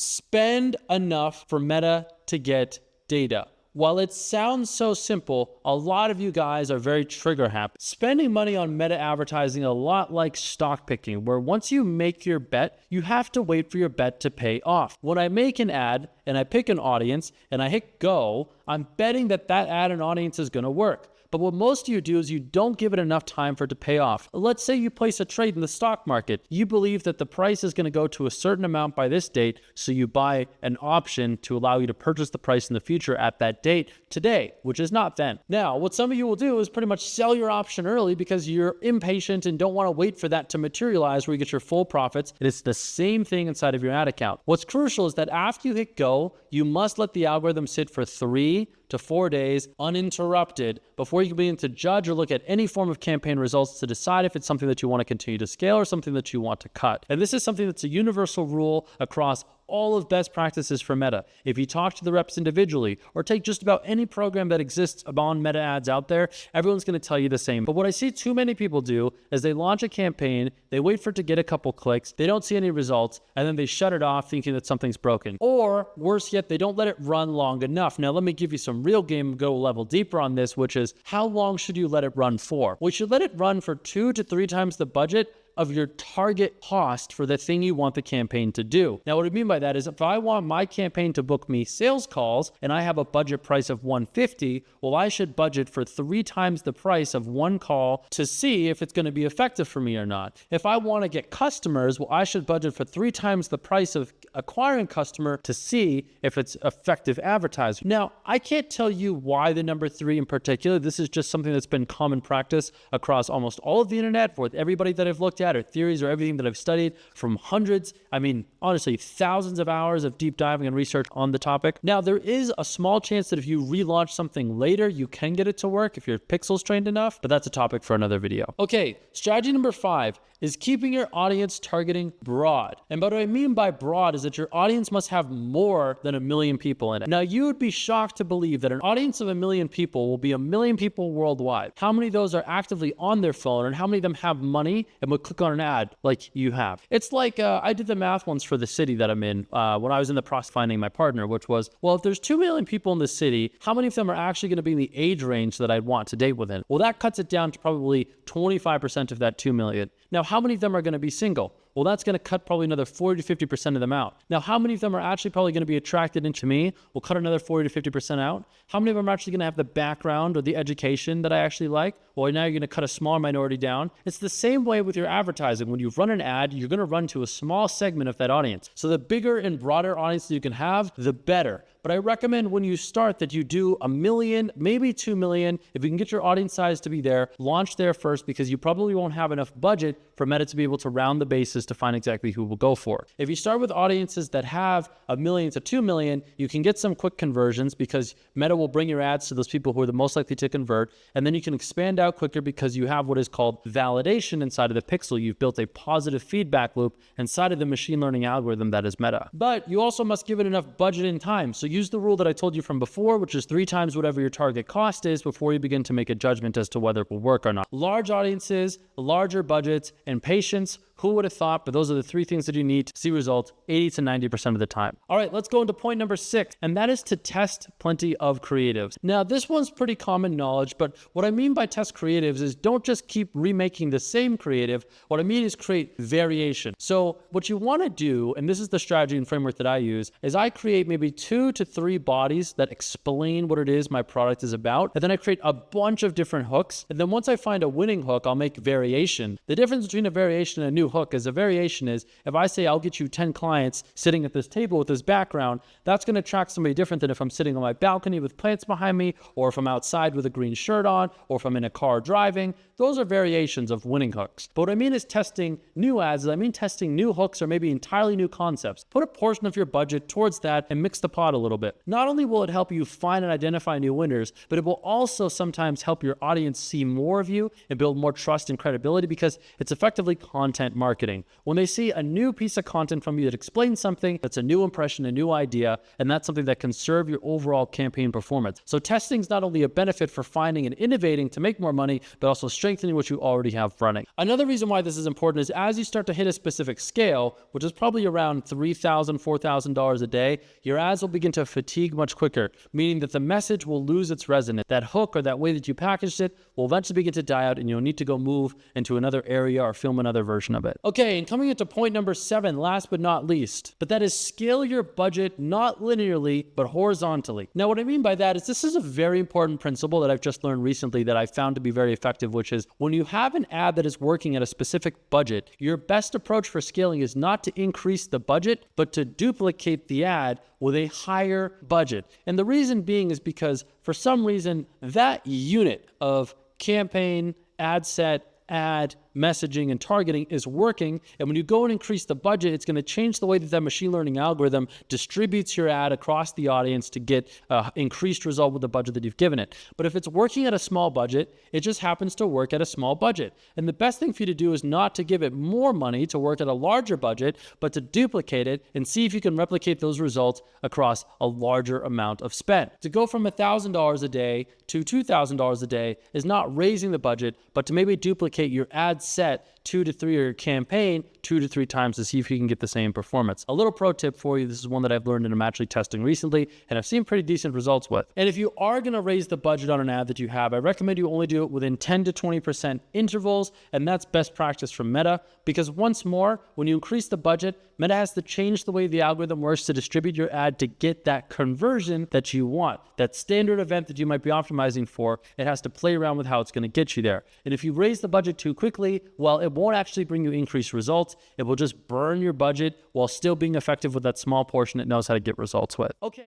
Spend enough for Meta to get data. While it sounds so simple, a lot of you guys are very trigger happy. Spending money on meta advertising a lot like stock picking, where once you make your bet, you have to wait for your bet to pay off. When I make an ad and I pick an audience and I hit go, I'm betting that that ad and audience is going to work. But what most of you do is you don't give it enough time for it to pay off. Let's say you place a trade in the stock market. You believe that the price is going to go to a certain amount by this date, so you buy an option to allow you to purchase the price in the future at that date today, which is not then. Now, what some of you will do is pretty much sell your option early because you're impatient and don't want to wait for that to materialize where you get your full profits. And it's the same thing inside of your ad account. What's crucial is that after you hit go, you must let the algorithm sit for 3 to 4 days uninterrupted before you can begin to judge or look at any form of campaign results to decide if it's something that you want to continue to scale or something that you want to cut. And this is something that's a universal rule across all of best practices for Meta. If you talk to the reps individually or take just about any program that exists on Meta ads out there, everyone's going to tell you the same. But what I see too many people do is they launch a campaign, they wait for it to get a couple clicks, they don't see any results, and then they shut it off thinking that something's broken. Or worse yet, they don't let it run long enough. Now let me give you some real game, go a level deeper on this, which is how long should you let it run for? We should let it run for 2 to 3 times the budget of your target cost for the thing you want the campaign to do. Now, what I mean by that is if I want my campaign to book me sales calls and I have a budget price of $150, well, I should budget for 3 times the price of one call to see if it's going to be effective for me or not. If I want to get customers, well, I should budget for 3 times the price of acquiring customer to see if it's effective advertising. Now, I can't tell you why the number 3 in particular. This is just something that's been common practice across almost all of the internet with everybody that I've looked at or theories or everything that I've studied from hundreds, honestly, thousands of hours of deep diving and research on the topic. Now, there is a small chance that if you relaunch something later, you can get it to work if your pixel's trained enough, but that's a topic for another video. Okay, strategy number 5 is keeping your audience targeting broad. And what I mean by broad is that your audience must have more than 1 million people in it. Now, you would be shocked to believe that an audience of 1 million people will be 1 million people worldwide. How many of those are actively on their phone and how many of them have money and would click on an ad like you have? It's like I did the math once for the city that I'm in when I was in the process of finding my partner, which was, well, if there's 2 million people in the city, how many of them are actually going to be in the age range that I'd want to date within? Well, that cuts it down to probably 25% of that 2 million. Now, how many of them are going to be single? Well, that's going to cut probably another 40 to 50% of them out. Now, how many of them are actually probably going to be attracted into me? We'll cut another 40 to 50% out. How many of them are actually going to have the background or the education that I actually like? Well, now you're going to cut a smaller minority down. It's the same way with your advertising. When you run an ad, you're going to run to a small segment of that audience. So the bigger and broader audience you can have, the better. But I recommend when you start that you do 1 million, maybe 2 million. If you can get your audience size to be there, launch there first because you probably won't have enough budget for Meta to be able to round the bases to find exactly who will go for it. If you start with audiences that have 1 million to 2 million, you can get some quick conversions because Meta will bring your ads to those people who are the most likely to convert. And then you can expand out quicker because you have what is called validation inside of the pixel. You've built a positive feedback loop inside of the machine learning algorithm that is Meta. But you also must give it enough budget and time. So use the rule that I told you from before, which is 3 times whatever your target cost is before you begin to make a judgment as to whether it will work or not. Large audiences, larger budgets, and patience. Who would have thought? But those are the 3 things that you need to see results 80 to 90% of the time. All right, let's go into point number 6, and that is to test plenty of creatives. Now, this one's pretty common knowledge, but what I mean by test creatives is don't just keep remaking the same creative. What I mean is create variation. So what you want to do, and this is the strategy and framework that I use, is I create maybe 2 to 3 bodies that explain what it is my product is about, and then I create a bunch of different hooks, and then once I find a winning hook, I'll make variation. The difference between a variation and a new hook is a variation is if I say I'll get you 10 clients sitting at this table with this background, that's going to attract somebody different than if I'm sitting on my balcony with plants behind me, or if I'm outside with a green shirt on, or if I'm in a car driving. Those are variations of winning hooks. But what I mean is testing new ads, I mean testing new hooks or maybe entirely new concepts. Put a portion of your budget towards that and mix the pot a little bit. Not only will it help you find and identify new winners, but it will also sometimes help your audience see more of you and build more trust and credibility because it's effectively content marketing. When they see a new piece of content from you that explains something, that's a new impression, a new idea, and that's something that can serve your overall campaign performance. So testing is not only a benefit for finding and innovating to make more money, but also strengthening what you already have running. Another reason why this is important is as you start to hit a specific scale, which is probably around $3,000, $4,000 a day, your ads will begin to fatigue much quicker, meaning that the message will lose its resonance. That hook or that way that you packaged it will eventually begin to die out, and you'll need to go move into another area or film another version of it. Okay, and coming into point number 7, last but not least, but that is scale your budget not linearly, but horizontally. Now, what I mean by that is this is a very important principle that I've just learned recently that I found to be very effective, which is when you have an ad that is working at a specific budget, your best approach for scaling is not to increase the budget, but to duplicate the ad with a higher budget. And the reason being is because for some reason, that unit of campaign, ad set, ad, messaging, and targeting is working. And when you go and increase the budget, it's going to change the way that machine learning algorithm distributes your ad across the audience to get increased result with the budget that you've given it. But if it's working at a small budget, it just happens to work at a small budget. And the best thing for you to do is not to give it more money to work at a larger budget, but to duplicate it and see if you can replicate those results across a larger amount of spend. To go from $1,000 a day to $2,000 a day is not raising the budget, but to maybe duplicate your ad set 2 to 3 or your campaign 2 to 3 times to see if you can get the same performance. A little pro tip for you, this is one that I've learned and I'm actually testing recently and I've seen pretty decent results with. And if you are going to raise the budget on an ad that you have, I recommend you only do it within 10 to 20% intervals, and that's best practice from Meta, because once more, when you increase the budget, Meta has to change the way the algorithm works to distribute your ad to get that conversion that you want. That standard event that you might be optimizing for, it has to play around with how it's going to get you there. And if you raise the budget too quickly, well, it won't actually bring you increased results. It will just burn your budget while still being effective with that small portion it knows how to get results with. Okay.